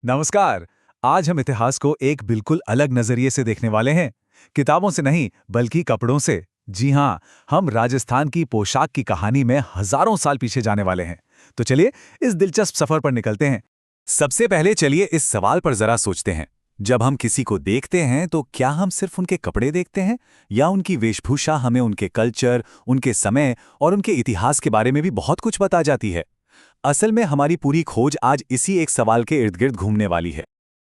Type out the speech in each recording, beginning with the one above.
नमस्कार। आज हम इतिहास को एक बिल्कुल अलग नजरिए से देखने वाले हैं। किताबों से नहीं, बल्कि कपड़ों से। जी हाँ, हम राजस्थान की पोशाक की कहानी में हजारों साल पीछे जाने वाले हैं। तो चलिए इस दिलचस्प सफर पर निकलते हैं। सबसे पहले चलिए इस सवाल पर जरा सोचते हैं। जब हम किसी को देखते हैं तो क्या हम सिर्फ उनके कपड़े देखते हैं, या उनकी वेशभूषा हमें उनके कल्चर, उनके समय और उनके इतिहास के बारे में भी बहुत कुछ बता जाती है। असल में हमारी पूरी खोज आज इसी एक सवाल के इर्द गिर्द घूमने वाली है।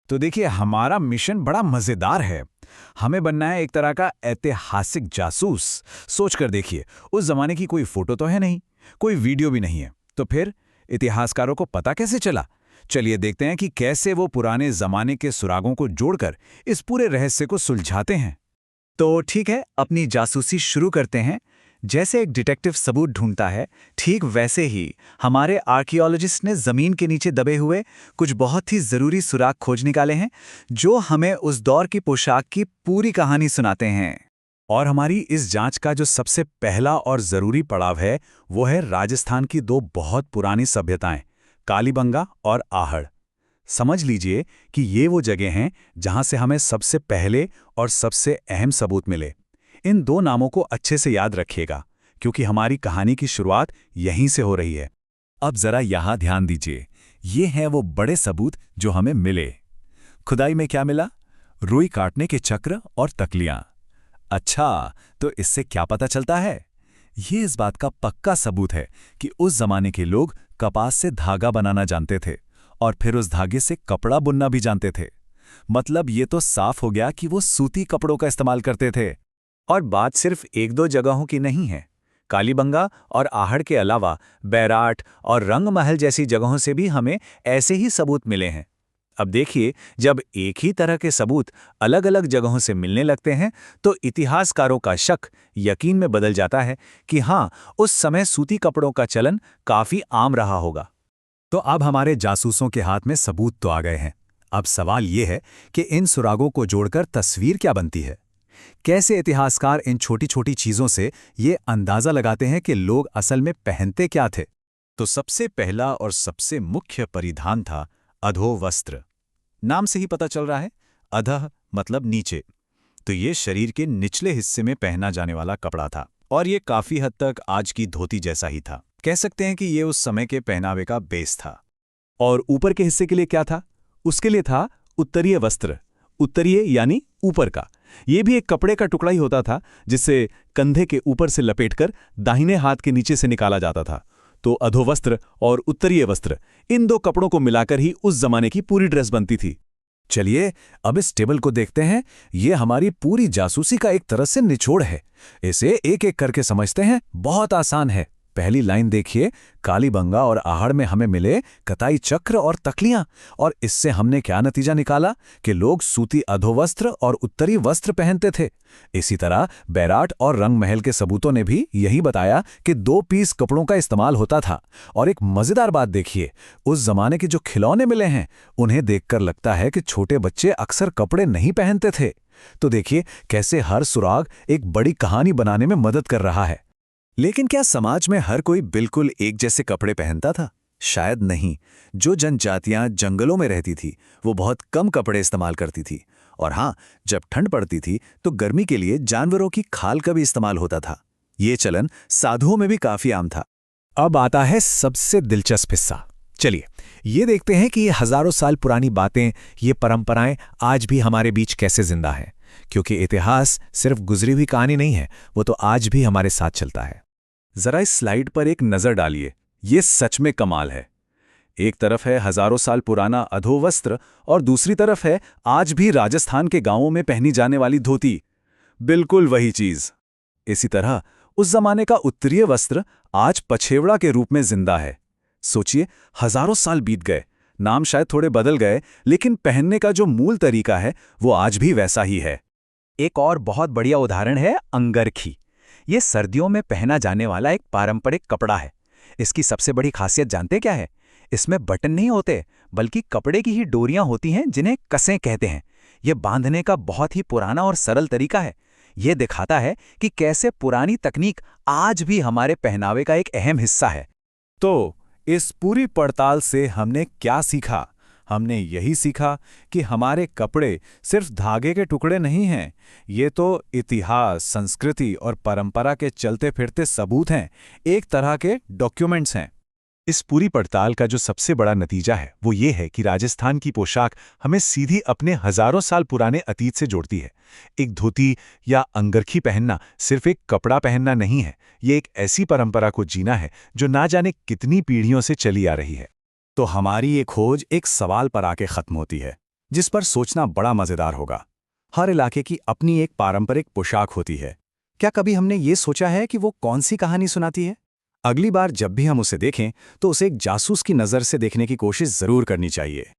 तो देखिए, हमारा मिशन बड़ा मजेदार है। हमें बनना है एक तरह का ऐतिहासिक जासूस। सोच कर देखिए, उस जमाने की कोई फोटो तो है नहीं, कोई वीडियो भी नहीं है, तो फिर इतिहासकारों को पता कैसे चला? चलिए देखते हैं कि कैसे वो पुराने जमाने के सुरागों को जोड़कर इस पूरे रहस्य को सुलझाते हैं। तो ठीक है, अपनी जासूसी शुरू करते हैं। जैसे एक डिटेक्टिव सबूत ढूंढता है, ठीक वैसे ही हमारे आर्कियोलॉजिस्ट ने जमीन के नीचे दबे हुए कुछ बहुत ही जरूरी सुराग खोज निकाले हैं, जो हमें उस दौर की पोशाक की पूरी कहानी सुनाते हैं। और हमारी इस जांच का जो सबसे पहला और जरूरी पड़ाव है, वो है राजस्थान की दो बहुत पुरानी सभ्यताएं, कालीबंगा और आहड़। समझ लीजिए कि ये वो जगह हैं जहां से हमें सबसे पहले और सबसे अहम सबूत मिले। इन दो नामों को अच्छे से याद रखिएगा, क्योंकि हमारी कहानी की शुरुआत यहीं से हो रही है। अब जरा यहां ध्यान दीजिए, ये हैं वो बड़े सबूत जो हमें मिले। खुदाई में क्या मिला? रुई काटने के चक्र और तकलियां। अच्छा, तो इससे क्या पता चलता है? ये इस बात का पक्का सबूत है कि उस जमाने के लोग कपास से धागा बनाना जानते थे, और फिर उस धागे से कपड़ा बुनना भी जानते थे। मतलब ये तो साफ हो गया कि वो सूती कपड़ों का इस्तेमाल करते थे। और बात सिर्फ एक दो जगहों की नहीं है। कालीबंगा और आहड़ के अलावा बैराट और रंगमहल जैसी जगहों से भी हमें ऐसे ही सबूत मिले हैं। अब देखिए, जब एक ही तरह के सबूत अलग अलग जगहों से मिलने लगते हैं, तो इतिहासकारों का शक यकीन में बदल जाता है कि हाँ, उस समय सूती कपड़ों का चलन काफी आम रहा होगा। तो अब हमारे जासूसों के हाथ में सबूत तो आ गए हैं। अब सवाल ये है कि इन सुरागों को जोड़कर तस्वीर क्या बनती है? कैसे इतिहासकार इन छोटी छोटी चीजों से ये अंदाजा लगाते हैं कि लोग असल में पहनते क्या थे? तो सबसे पहला और सबसे मुख्य परिधान था अधोवस्त्र। नाम से ही पता चल रहा है, अधः मतलब नीचे। तो ये शरीर के निचले हिस्से में पहना जाने वाला कपड़ा था, और ये काफी हद तक आज की धोती जैसा ही था। कह सकते हैं कि ये उस समय के पहनावे का बेस था। और ऊपर के हिस्से के लिए क्या था? उसके लिए था उत्तरीय वस्त्र। उत्तरीय यानी ऊपर का। ये भी एक कपड़े का टुकड़ा ही होता था, जिसे कंधे के ऊपर से लपेटकर दाहिने हाथ के नीचे से निकाला जाता था। तो अधोवस्त्र और उत्तरीय वस्त्र, इन दो कपड़ों को मिलाकर ही उस जमाने की पूरी ड्रेस बनती थी। चलिए अब इस टेबल को देखते हैं। ये हमारी पूरी जासूसी का एक तरह से निचोड़ है। इसे एक एक करके समझते हैं। बहुत आसान है। पहली लाइन देखिए, कालीबंगा और आहड़ में हमें मिले कताई चक्र और तकलियां, और इससे हमने क्या नतीजा निकाला कि लोग सूती अधोवस्त्र और उत्तरी वस्त्र पहनते थे। इसी तरह बैराट और रंगमहल के सबूतों ने भी यही बताया कि दो पीस कपड़ों का इस्तेमाल होता था। और एक मजेदार बात देखिए, उस जमाने के जो खिलौने मिले हैं, उन्हें देखकर लगता है कि छोटे बच्चे अक्सर कपड़े नहीं पहनते थे। तो देखिए कैसे हर सुराग एक बड़ी कहानी बनाने में मदद कर रहा है। लेकिन क्या समाज में हर कोई बिल्कुल एक जैसे कपड़े पहनता था? शायद नहीं। जो जनजातियां जंगलों में रहती थी, वो बहुत कम कपड़े इस्तेमाल करती थी। और हाँ, जब ठंड पड़ती थी तो गर्मी के लिए जानवरों की खाल का भी इस्तेमाल होता था। ये चलन साधुओं में भी काफी आम था। अब आता है सबसे दिलचस्प हिस्सा। चलिए ये देखते हैं कि ये हजारों साल पुरानी बातें, ये परंपराएं आज भी हमारे बीच कैसे जिंदा हैं। क्योंकि इतिहास सिर्फ गुजरी हुई कहानी नहीं है, वो तो आज भी हमारे साथ चलता है। जरा इस स्लाइड पर एक नजर डालिए। ये सच में कमाल है। एक तरफ है हजारों साल पुराना अधोवस्त्र, और दूसरी तरफ है आज भी राजस्थान के गांवों में पहनी जाने वाली धोती। बिल्कुल वही चीज। इसी तरह उस जमाने का उत्तरीय वस्त्र आज पछेवड़ा के रूप में जिंदा है। सोचिए, हजारों साल बीत गए, नाम शायद थोड़े बदल गए, लेकिन पहनने का जो मूल तरीका है वो आज भी वैसा ही है। एक और बहुत बढ़िया उदाहरण है अंगरखी। ये सर्दियों में पहना जाने वाला एक पारंपरिक कपड़ा है। इसकी सबसे बड़ी खासियत जानते क्या है? इसमें बटन नहीं होते, बल्कि कपड़े की ही डोरियां होती हैं, जिन्हें कसें कहते हैं। यह बांधने का बहुत ही पुराना और सरल तरीका है। यह दिखाता है कि कैसे पुरानी तकनीक आज भी हमारे पहनावे का एक अहम हिस्सा है। तो इस पूरी पड़ताल से हमने क्या सीखा? हमने यही सीखा कि हमारे कपड़े सिर्फ धागे के टुकड़े नहीं हैं, ये तो इतिहास, संस्कृति और परंपरा के चलते फिरते सबूत हैं, एक तरह के डॉक्यूमेंट्स हैं। इस पूरी पड़ताल का जो सबसे बड़ा नतीजा है वो ये है कि राजस्थान की पोशाक हमें सीधी अपने हजारों साल पुराने अतीत से जोड़ती है। एक धोती या अंगरखी पहनना सिर्फ एक कपड़ा पहनना नहीं है, ये एक ऐसी परंपरा को जीना है जो ना जाने कितनी पीढ़ियों से चली आ रही है। तो हमारी ये खोज एक सवाल पर आके खत्म होती है, जिस पर सोचना बड़ा मजेदार होगा। हर इलाके की अपनी एक पारंपरिक पोशाक होती है। क्या कभी हमने ये सोचा है कि वो कौन सी कहानी सुनाती है? अगली बार जब भी हम उसे देखें तो उसे एक जासूस की नज़र से देखने की कोशिश जरूर करनी चाहिए।